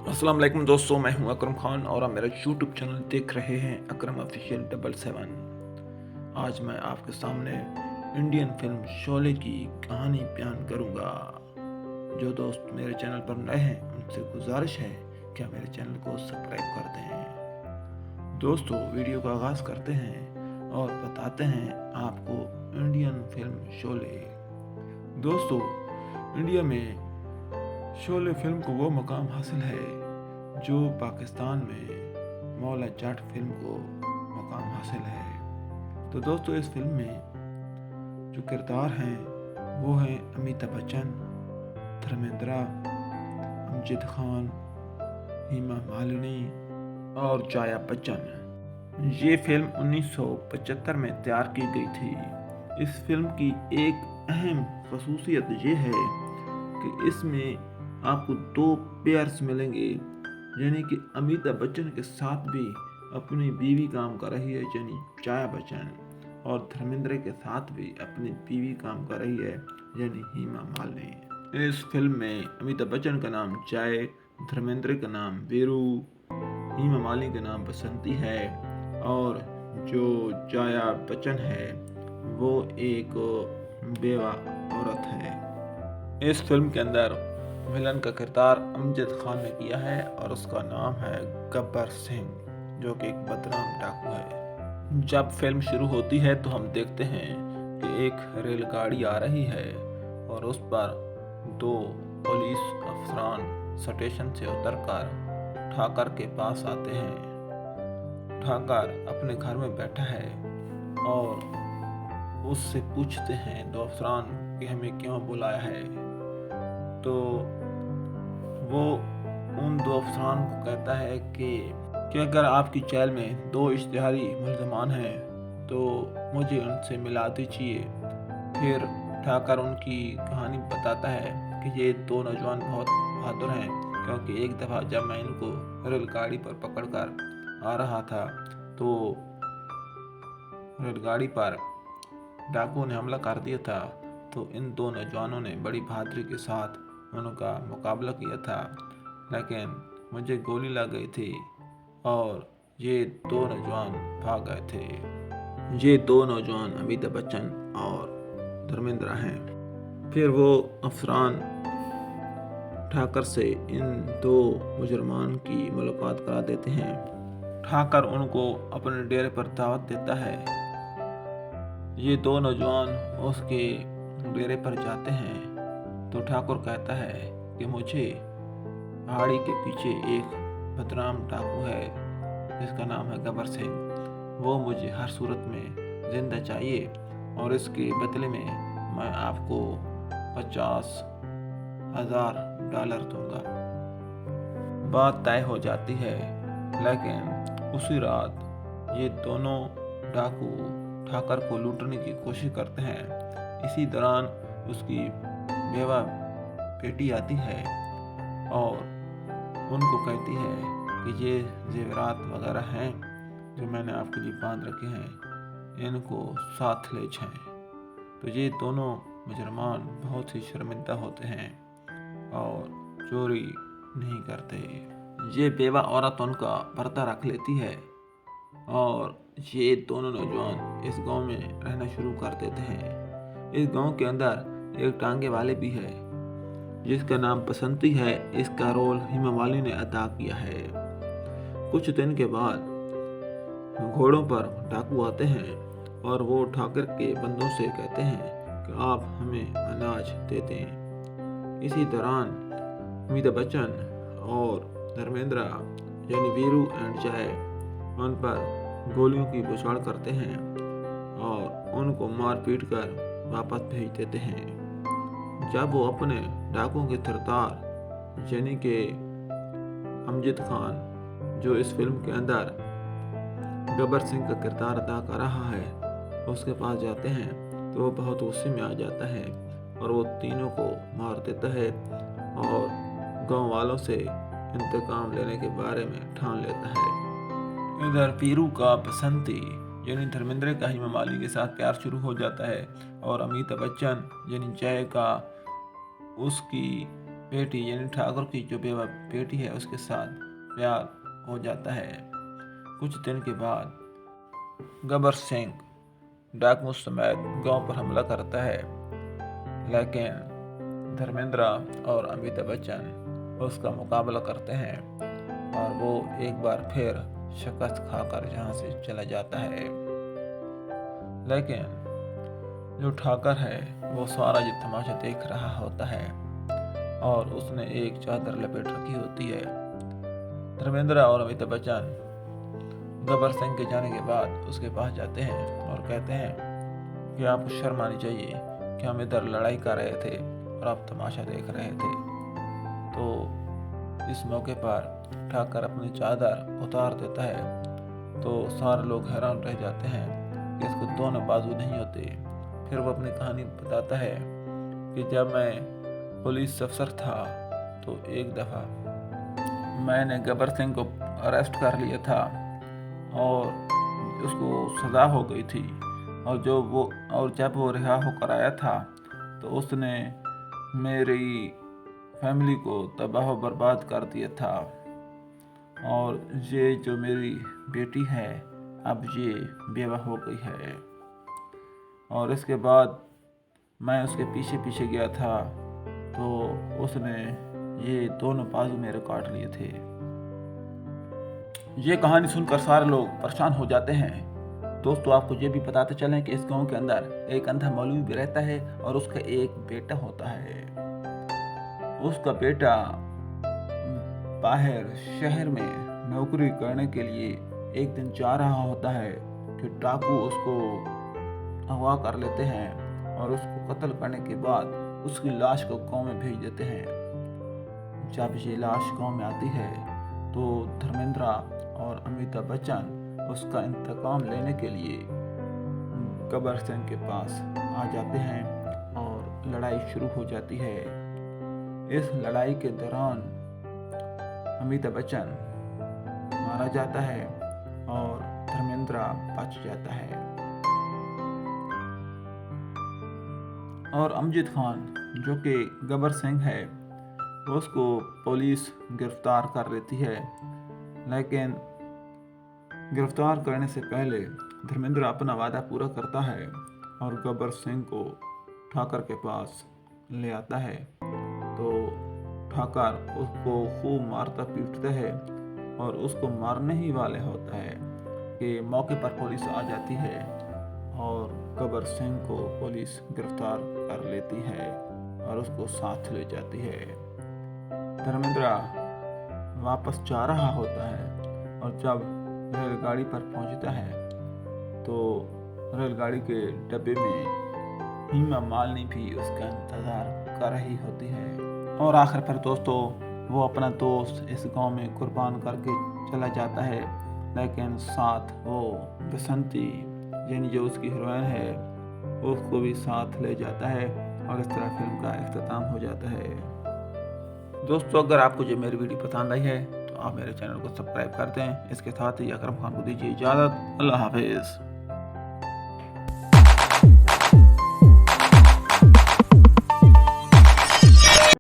अस्सलाम वालेकुम दोस्तों, मैं हूं अकरम खान और आप मेरा यूट्यूब चैनल देख रहे हैं अकरम ऑफिशियल 77। आज मैं आपके सामने इंडियन फिल्म शोले की कहानी बयान करूंगा। जो दोस्त मेरे चैनल पर नए हैं उनसे गुजारिश है कि आप मेरे चैनल को सब्सक्राइब कर दें। दोस्तों, वीडियो का आगाज़ करते हैं और बताते हैं आपको इंडियन फिल्म शोले। दोस्तों, इंडिया में शोले फिल्म को वो मकाम हासिल है जो पाकिस्तान में मौला जाट फिल्म को मकाम हासिल है। तो दोस्तों, इस फिल्म में जो किरदार हैं वो हैं अमिताभ बच्चन, धर्मेंद्र, अमजद खान, हेमा मालिनी और जया बच्चन। ये फिल्म 1975 में तैयार की गई थी। इस फिल्म की एक अहम खसूसियत ये है कि इसमें आपको दो पेयर्स मिलेंगे, यानी कि अमिताभ बच्चन के साथ भी अपनी बीवी काम कर रही है यानी जया बच्चन, और धर्मेंद्र के साथ भी अपनी बीवी काम कर रही है यानी हेमा मालिनी। इस फिल्म में अमिताभ बच्चन का नाम जय, धर्मेंद्र का नाम वीरू, हेमा मालिनी का नाम बसंती है और जो जया बच्चन है वो एक बेवा औरत है। इस फिल्म के अंदर विलन का किरदार अमजद खान ने किया है और उसका नाम है गब्बर सिंह, जो कि एक बदनाम डाकू है। जब फिल्म शुरू होती है तो हम देखते हैं कि एक रेलगाड़ी आ रही है और उस पर दो पुलिस अफसरान स्टेशन से उतरकर ठाकर के पास आते हैं। ठाकर अपने घर में बैठा है और उससे पूछते हैं दो अफसरान कि हमें क्यों बुलाया है। तो वो उन दो अफसरान को कहता है कि अगर आपकी जेल में दो इश्तिहारी मुल्ज़मान हैं तो मुझे उनसे मिला दीजिए। फिर ठाकर उनकी कहानी बताता है कि ये दो नौजवान बहुत बहादुर हैं, क्योंकि एक दफ़ा जब मैं इनको रेलगाड़ी पर पकड़कर आ रहा था तो रेलगाड़ी पर डाकुओं ने हमला कर दिया था। तो इन दो नौजवानों ने बड़ी बहादुरी के साथ उनका मुकाबला किया था, लेकिन मुझे गोली लग गई थी और ये दो नौजवान भाग गए थे। ये दो नौजवान अमिताभ बच्चन और धर्मेंद्र हैं। फिर वो अफसरान ठाकर से इन दो मुजरमान की मुलाकात करा देते हैं। ठाकर उनको अपने डेरे पर दावत देता है। ये दो नौजवान उसके डेरे पर जाते हैं तो ठाकुर कहता है कि मुझे पहाड़ी के पीछे एक बदनाम डाकू है जिसका नाम है गब्बर सिंह। वो मुझे हर सूरत में जिंदा चाहिए और इसके बदले में मैं आपको $50,000 दूंगा। बात तय हो जाती है, लेकिन उसी रात ये दोनों डाकू ठाकर को लूटने की कोशिश करते हैं। इसी दौरान उसकी बेवा बेटी आती है और उनको कहती है कि ये जेवरात वगैरह हैं जो मैंने आपके लिए बांध रखे हैं, इनको साथ ले जाएं। तो ये दोनों मुजरमान बहुत ही शर्मिंदा होते हैं और चोरी नहीं करते। ये बेवा औरत उनका पर्दा रख लेती है और ये दोनों नौजवान इस गांव में रहना शुरू कर देते हैं। इस गांव के अंदर एक टांगे वाले भी है जिसका नाम बसंती है। इसका रोल हेमा मालिनी ने अदा किया है। कुछ दिन के बाद घोड़ों पर डाकू आते हैं और वो ठाकर के बंदों से कहते हैं कि आप हमें अनाज दे दें। इसी दौरान अमिताभ बच्चन और धर्मेंद्र यानी वीरू एंड जय उन पर गोलियों की बौछार करते हैं और उनको मार पीट कर वापस भेज देते हैं। जब वो अपने डाकुओं के सरदार यानी कि अमजद खान, जो इस फिल्म के अंदर गब्बर सिंह का किरदार अदा कर रहा है, उसके पास जाते हैं तो वो बहुत गुस्से में आ जाता है और वो तीनों को मार देता है और गांव वालों से इंतकाम लेने के बारे में ठान लेता है। इधर पीरू का बसंती यानी धर्मेंद्र का हेमा मालिनी के साथ प्यार शुरू हो जाता है और अमिताभ बच्चन यानी जय का उसकी बेटी यानी ठाकुर की जो बेवा बेटी है उसके साथ प्यार हो जाता है। कुछ दिन के बाद गब्बर सिंह डाकू समेत गांव पर हमला करता है, लेकिन धर्मेंद्र और अमिताभ बच्चन उसका मुकाबला करते हैं और वो एक बार फिर शिकस्त खाकर यहाँ से चला जाता है। लेकिन जो ठाकर है वो सारा ये तमाशा देख रहा होता है और उसने एक चादर लपेट रखी होती है। धर्मेंद्र और अमिताभ बच्चन गब्बर सिंह के जाने के बाद उसके पास जाते हैं और कहते हैं कि आपको शर्म आनी चाहिए कि हम इधर लड़ाई कर रहे थे और आप तमाशा देख रहे थे। तो इस मौके पर ठाकर अपनी चादर उतार देता है तो सारे लोग हैरान रह जाते हैं कि इसको दोनों बाजू नहीं होते। फिर वो अपनी कहानी बताता है कि जब मैं पुलिस अफसर था तो एक दफ़ा मैंने गब्बर सिंह को अरेस्ट कर लिया था और उसको सज़ा हो गई थी, और जब वो रिहा होकर आया था तो उसने मेरी फैमिली को तबाह बर्बाद कर दिया था। और ये जो मेरी बेटी है अब ये बेवा हो गई है। और इसके बाद मैं उसके पीछे पीछे गया था तो उसने ये दोनों बाजू मेरे काट लिए थे। ये कहानी सुनकर सारे लोग परेशान हो जाते हैं। दोस्तों, आपको ये भी बताते चलें कि इस गांव के अंदर एक अंधा मौलवी भी रहता है और उसका एक बेटा होता है। उसका बेटा बाहर शहर में नौकरी करने के लिए एक दिन जा रहा होता है कि डाकू उसको अगवा कर लेते हैं और उसको कत्ल करने के बाद उसकी लाश को गांव में भेज देते हैं। जब ये लाश गांव में आती है तो धर्मेंद्र और अमिताभ बच्चन उसका इंतकाम लेने के लिए गब्बर सिंह के पास आ जाते हैं और लड़ाई शुरू हो जाती है। इस लड़ाई के दौरान अमिताभ बच्चन मारा जाता है और धर्मेंद्र बच जाता है। और अमजद खान जो कि गब्बर सिंह है उसको पुलिस गिरफ्तार कर लेती है, लेकिन गिरफ्तार करने से पहले धर्मेंद्र अपना वादा पूरा करता है और गब्बर सिंह को ठाकर के पास ले आता है। तो ठाकर उसको खूब मारता पीटता है और उसको मारने ही वाले होता है कि मौके पर पुलिस आ जाती है और गब्बर सिंह को पुलिस गिरफ्तार कर लेती है और उसको साथ ले जाती है। धर्मेंद्र वापस जा रहा होता है और जब रेलगाड़ी पर पहुंचता है तो रेलगाड़ी के डब्बे में हेमा मालिनी भी उसका इंतजार कर रही होती है। और आखिर पर दोस्तों वो अपना दोस्त इस गांव में कुर्बान करके चला जाता है, लेकिन साथ वो बसंती यानी जो उसकी हीरोइन है उसको भी साथ ले जाता है और इस तरह फिल्म का इख्तिताम हो जाता है। दोस्तों, अगर आपको जो मेरी वीडियो पसंद आई है तो आप मेरे चैनल को सब्सक्राइब कर दें। इसके साथ ही अकरम खान को दीजिए इजाज़त। अल्लाह हाफिज़।